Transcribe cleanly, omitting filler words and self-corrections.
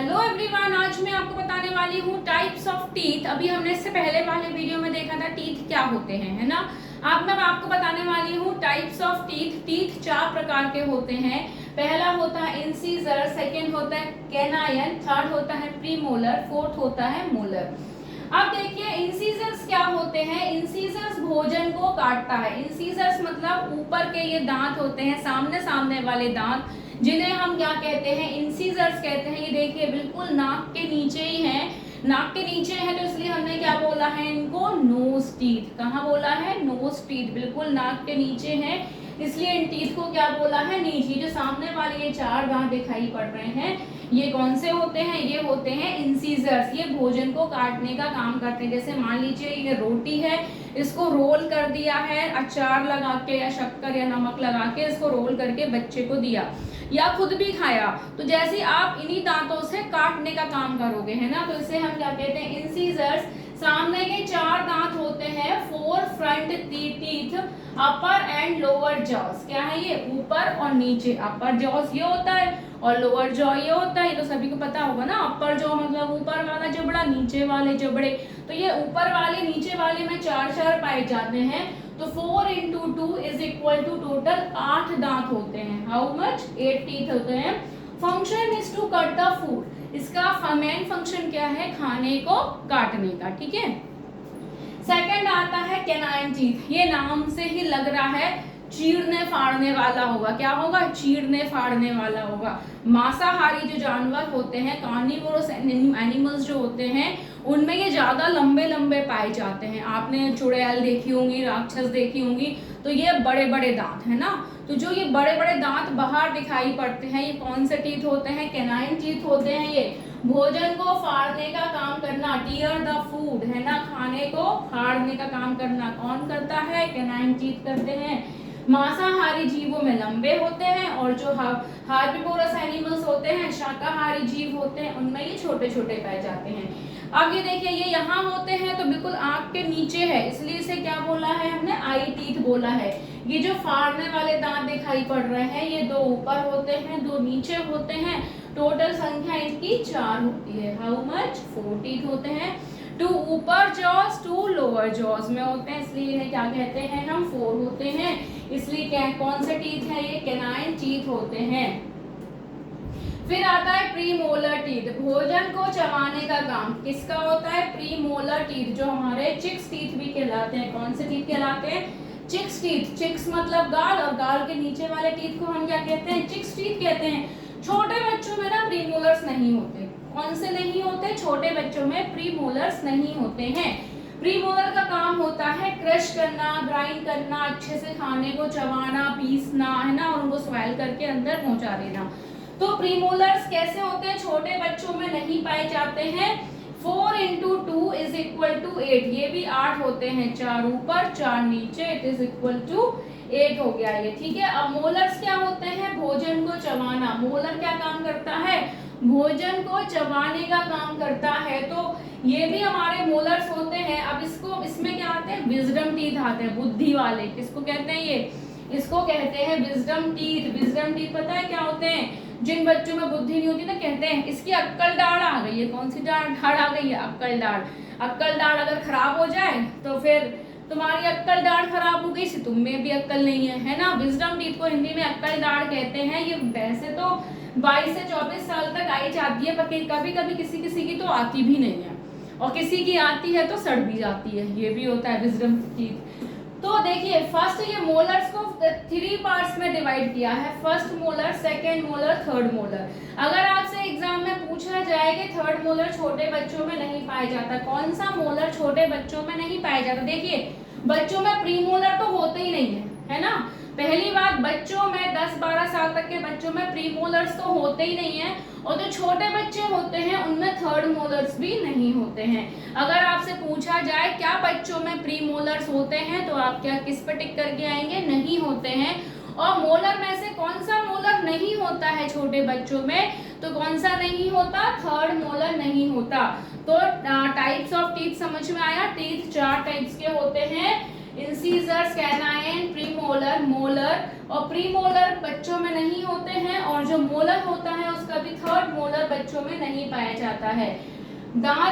Hello everyone, आज मैं आपको बताने वाली हूँ टाइप्स ऑफ टीथ। अभी हमने इससे पहले वाले वीडियो में देखा था टीथ क्या होते हैं, है ना। अब मैं आपको बताने वाली हूँ टाइप्स ऑफ टीथ। टीथ 4 प्रकार के होते हैं। पहला होता है इंसीजर, सेकेंड होता है कैनाइन, थर्ड होता है प्रीमोलर, फोर्थ होता है मोलर। अब देखिए इंसीजर्स क्या होते हैं। इंसीजर्स भोजन को काटता है। इंसीजर्स मतलब ऊपर के ये दांत होते हैं, सामने सामने वाले दांत, जिन्हें हम क्या कहते हैं, इंसीजर्स कहते हैं। ये देखिए बिल्कुल नाक के नीचे ही है, नाक के नीचे है तो इसलिए हमने क्या बोला है इनको, नोज टीथ। कहाँ बोला है, नोज टीथ, बिल्कुल नाक के नीचे है, इसलिए इन टीथ को क्या बोला है, नीचे। जो सामने वाले ये 4 दांत दिखाई पड़ रहे हैं, ये कौन से होते हैं, ये होते हैं इंसीजर्स। ये भोजन को काटने का काम करते हैं। जैसे मान लीजिए ये रोटी है, इसको रोल कर दिया है अचार लगा के या शक्कर या नमक लगा के, इसको रोल करके बच्चे को दिया या खुद भी खाया, तो जैसे आप इन्हीं दांतों से काटने का काम करोगे, है ना। तो इसे हम क्या कहते हैं, इंसीजर्स। सामने के 4 दांत होते हैं, 4 front teeth, upper and lower jaws. क्या है ये, ऊपर और नीचे। अपर जॉस ये होता है और लोअर जॉ ये होता है। ये तो सभी को पता होगा ना। अपर जॉ मतलब ऊपर वाला जबड़ा, नीचे वाले जबड़े। तो ये ऊपर वाले नीचे वाले में 4 पाए जाते हैं। तो 4 into 2 is equal to total 8 दांत होते हैं। हाउ मच, 8 टीथ होते हैं। Function is to cut the food. इसका मेन फंक्शन क्या है, खाने को काटने का, ठीक है। सेकंड आता है कैनाइन टीथ। ये नाम से ही लग रहा है चीरने फाड़ने वाला होगा। क्या होगा, चीरने फाड़ने वाला होगा। मांसाहारी जो जानवर होते हैं, कार्निवोरस एनिमल्स जो होते हैं, उनमें ये ज्यादा लंबे लंबे पाए जाते हैं। आपने चुड़ैल देखी होंगी, राक्षस देखी होंगी, तो ये बड़े बड़े दांत है ना। तो जो ये बड़े बड़े दांत बाहर दिखाई पड़ते हैं, ये कौन से टीथ होते हैं, कैनाइन टीथ होते हैं। ये भोजन को फाड़ने का काम करना, टीयर द फूड, है ना, खाने को फाड़ने का काम करना कौन करता है, कैनाइन टीथ करते हैं। मांसाहारी जीवों में लंबे होते हैं और जो हार्बिवोरस एनिमल्स होते हैं, शाकाहारी जीव होते हैं, उनमें ये छोटे छोटे पाए जाते हैं। अब ये देखिए ये यहाँ होते हैं तो बिल्कुल आंख के नीचे है, इसलिए इसे क्या बोला है हमने, आई टीथ बोला है। ये जो फाड़ने वाले दांत दिखाई पड़ रहे हैं, ये 2 ऊपर होते हैं, 2 नीचे होते हैं। टोटल संख्या इनकी 4 होती है। हाउ मच, 4 टीथ होते हैं। 2 ऊपर जॉस, 2 लोअर जॉस में होते हैं, इसलिए इन्हें क्या कहते हैं हम, 4 होते हैं। इसलिए क्या, कौन से टीथ है ये, कैनाइन टीथ होते हैं। फिर आता है प्रीमोलर टीथ। भोजन को चबाने का काम किसका होता है, प्रीमोलर टीथ, जो हमारे चिक्स टीथ भी कहलाते हैं। कौन से टीथ कहलाते हैं, चिक्स टीथ। चिक्स मतलब गाल, और गाल के नीचे वाले टीथ को हम क्या कहते हैं, चिक्स टीथ कहते हैं। छोटे बच्चों में ना प्रीमोलर्स नहीं होते। कौन से नहीं होते, छोटे बच्चों में प्रीमोलर्स नहीं होते हैं। प्रीमोलर का काम होता है क्रश करना, ग्राइंड करना, अच्छे से खाने को चबाना, पीसना, है ना, और उनको स्वेल करके अंदर पहुंचा देना। तो प्रीमोलर्स कैसे होते हैं, छोटे बच्चों में नहीं पाए जाते हैं। 4 into 2 is equal to 8। ये भी 8 होते हैं, 4 ऊपर 4 नीचे, इट इज इक्वल टू 8 हो गया ये, ठीक है। अब मोलर्स क्या होते हैं, भोजन को चबाना। मोलर क्या काम करता है, भोजन को चबाने का काम करता है। तो ये भी हमारे मोलर्स होते हैं। अब इसमें क्या आते हैं, विजडम टीथ आते हैं, बुद्धि वाले। किसको कहते हैं, ये इसको कहते हैं विजडम टीथ। विजडम टीथ पता है क्या होते हैं, जिन बच्चों में बुद्धि नहीं होती ना, कहते हैं इसकी अक्कल दाढ़ आ गई है। कौन सी दाढ़ आ गई है, अक्कल दाढ़। अक्कल दाढ़ अगर खराब हो जाए तो फिर तुम्हारी अक्कल दाढ़ खराब हो गई, से तुम में भी अक्कल नहीं है ना। विजडम टीथ को हिंदी में अक्कल दाढ़ कहते हैं। ये वैसे तो 22 से 24 साल तक आई जाती है, पर कभी कभी किसी किसी की तो आती भी नहीं है, और किसी की आती है तो सड़ भी जाती है। ये भी होता है विजडम टीथ। तो देखिए फर्स्ट ये मोलर्स को 3 पार्ट्स में डिवाइड किया है। First molar, second molar, third molar. अगर आपसे एग्जाम में पूछा जाए कि थर्ड मोलर छोटे बच्चों में नहीं पाया जाता, कौन सा मोलर छोटे बच्चों में नहीं पाया जाता, देखिए बच्चों में प्रीमोलर तो होते ही नहीं है ना। पहली बात, बच्चों में 10-12 साल तक के बच्चों में प्रीमोलर्स तो होते ही नहीं है, और जो छोटे बच्चे होते हैं उनमें थर्ड मोलर्स भी नहीं होते हैं। अगर आपसे पूछा जाए क्या बच्चों में प्रीमोलर्स होते हैं, तो आप क्या किस पे टिक करके आएंगे, नहीं होते हैं। और मोलर में से कौन सा मोलर नहीं होता है छोटे बच्चों में, तो कौन सा नहीं होता, थर्ड मोलर नहीं होता। तो टाइप्स ऑफ टीथ समझ में आया। टीथ 4 टाइप्स के होते हैं, इंसीजर्स, कैनाइन, प्रीमोलर, मोलर। और प्रीमोलर बच्चों में नहीं होते हैं, और जो मोलर होता है उसका भी थर्ड मोलर बच्चों में नहीं पाया जाता है। दांत